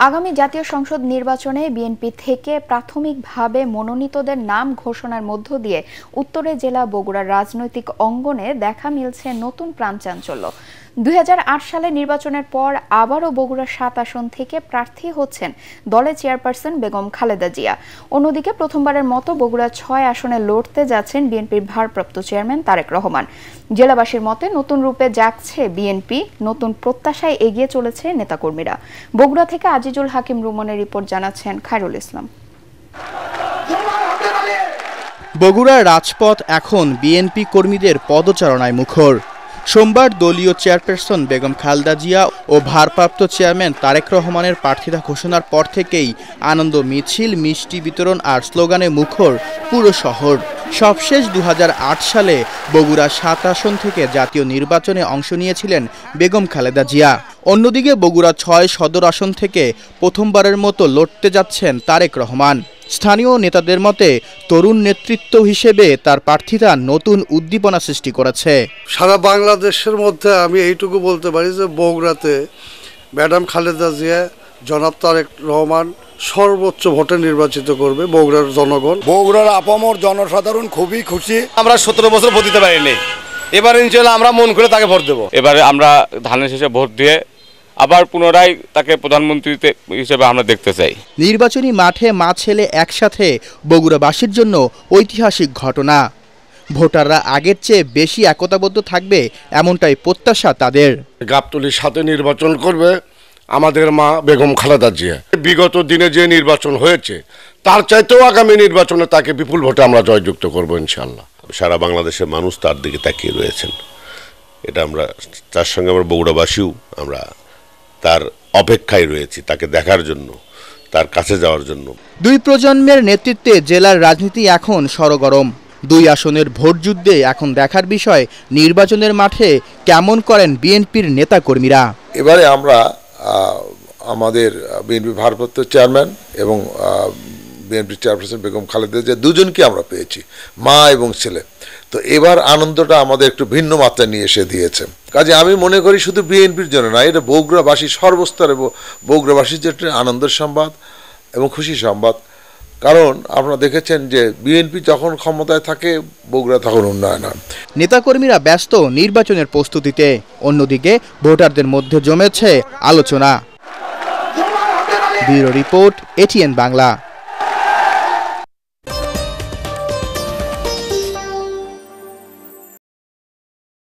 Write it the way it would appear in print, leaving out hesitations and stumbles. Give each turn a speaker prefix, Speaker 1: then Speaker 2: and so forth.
Speaker 1: আগামী জাতীয় সংসদ নির্বাচনে বিএনপি থেকে প্রাথমিকভাবে মনোনীতদের নাম ঘোষণার মধ্য দিয়ে উত্তরে জেলা বগুড়ার রাজনৈতিক অঙ্গনে দেখা মিলছে নতুন প্রাণচাঞ্চল্য। 2008 সালে নির্বাচনের পর আবারও বগুড়া 7 আসন থেকে প্রার্থী হচ্ছেন দলের চেয়ারপারসন বেগম খালেদা জিয়া। অন্যদিকে প্রথমবারের মতো বগুড়া 6 আসনে লড়তে যাচ্ছেন বিএনপির ভারপ্রাপ্ত চেয়ারম্যান তারেক রহমান। জেলাবাসীর মতে নতুন রূপে জাগছে বিএনপি, নতুন প্রত্যাশায় এগিয়ে চলেছে নেতাকর্মীরা। বগুড়া থেকে আজিজুল হাকিম রুমনের রিপোর্ট জানাচ্ছেন খায়রুল ইসলাম।
Speaker 2: বগুড়ার রাজপথ এখন বিএনপি কর্মীদের পদচারণায় মুখর। সোমবার দলীয় চেয়ারপারসন বেগম খালেদা জিয়া ও ভারপ্রাপ্ত চেয়ারম্যান তারেক রহমানের প্রার্থিতা ঘোষণার পর থেকেই আনন্দ মিছিল, মিষ্টি বিতরণ আর স্লোগানে মুখর পুরো শহর। সবশেষ 2008 সালে বগুড়া 7 আসন থেকে জাতীয় নির্বাচনে অংশ নিয়েছিলেন বেগম খালেদা জিয়া। অন্যদিকে বগুড়া 6 সদর আসন থেকে প্রথমবারের মতো লড়তে যাচ্ছেন তারেক রহমান। স্থানীয় নেতাদের মতে তরুণ নেতৃত্ব হিসেবে তার প্রার্থিতা নতুন উদ্দীপনা সৃষ্টি করেছে।
Speaker 3: সারা বাংলাদেশের মধ্যে আমি এইটুকু বলতে পারি যে বগুড়াতে ম্যাডাম খালেদা জিয়া, জনাব তারেক রহমান সর্বোচ্চ ভোটে নির্বাচিত করবে বগুড়ার জনগণ।
Speaker 4: বগুড়ার আপামর জনসাধারণ খুবই খুশি।
Speaker 5: আমরা 17 বছর ভোট দিতে পারিনি, এবার ইনশাআল্লাহ আমরা মন করে তাকে ভোট দেবো। এবারে আমরা ধানের শেষে ভোট দিয়ে আবার পুনরায় তাকে প্রধানমন্ত্রী হিসেবে আমরা দেখতে চাই।
Speaker 2: নির্বাচনী মাঠে মা ছেলে একসাথে বগুড়াবাসীর জন্য ঐতিহাসিক ঘটনা। ভোটাররা আগের চেয়ে বেশি একতাবদ্ধ থাকবে এমনটাই প্রত্যাশা তাদের।
Speaker 4: গাবতলীর সাথে নির্বাচন করবে আমাদের মা বেগম খালেদা জিয়া। বিগত দিনে যে নির্বাচন হয়েছে তার চাইতেও আগামী নির্বাচনে তাকে বিপুল ভোটে আমরা জয়যুক্ত করবো ইনশাআল্লাহ।
Speaker 6: সারা বাংলাদেশের মানুষ তার দিকে তাকিয়ে রয়েছেন, এটা আমরা তার সঙ্গে আমরা বগুড়াবাসীও আমরা তার অপেক্ষায় রয়েছি, তাকে দেখার জন্য, তার কাছে যাওয়ার জন্য।
Speaker 2: দুই প্রজন্মের নেতৃত্বে জেলার রাজনীতি এখন সরগরম। 2 আসনের ভোট যুদ্ধে এখন দেখার বিষয় নির্বাচনের মাঠে কেমন করেন বিএনপির নেতাকর্মীরা।
Speaker 7: এবারে আমরা আমাদের বিএনপি ভারপ্রাপ্ত চেয়ারম্যান এবং বিএনপি চেয়ারপারসন বেগম খালেদা জিয়া দুজনকে আমরা পেয়েছি, মা এবং ছেলে। তো এবার আনন্দটা আমাদের একটু ভিন্ন মাত্রা নিয়ে এসে দিয়েছে। কাজে আমি মনে করি শুধু বিএনপির জন্য না, এটা বগুড়াবাসী সর্বস্তরে বগুড়াবাসীর জন্য আনন্দের সংবাদ এবং খুশি সংবাদ। কারণ আপনারা দেখেছেন যে বিএনপি যখন ক্ষমতায় থাকে বগুড়া তখন উন্নয়ন হয়।
Speaker 2: নেতাকর্মীরা ব্যস্ত নির্বাচনের প্রস্তুতিতে, অন্যদিকে ভোটারদের মধ্যে জমেছে আলোচনা। Bureau report, ATN Bangla.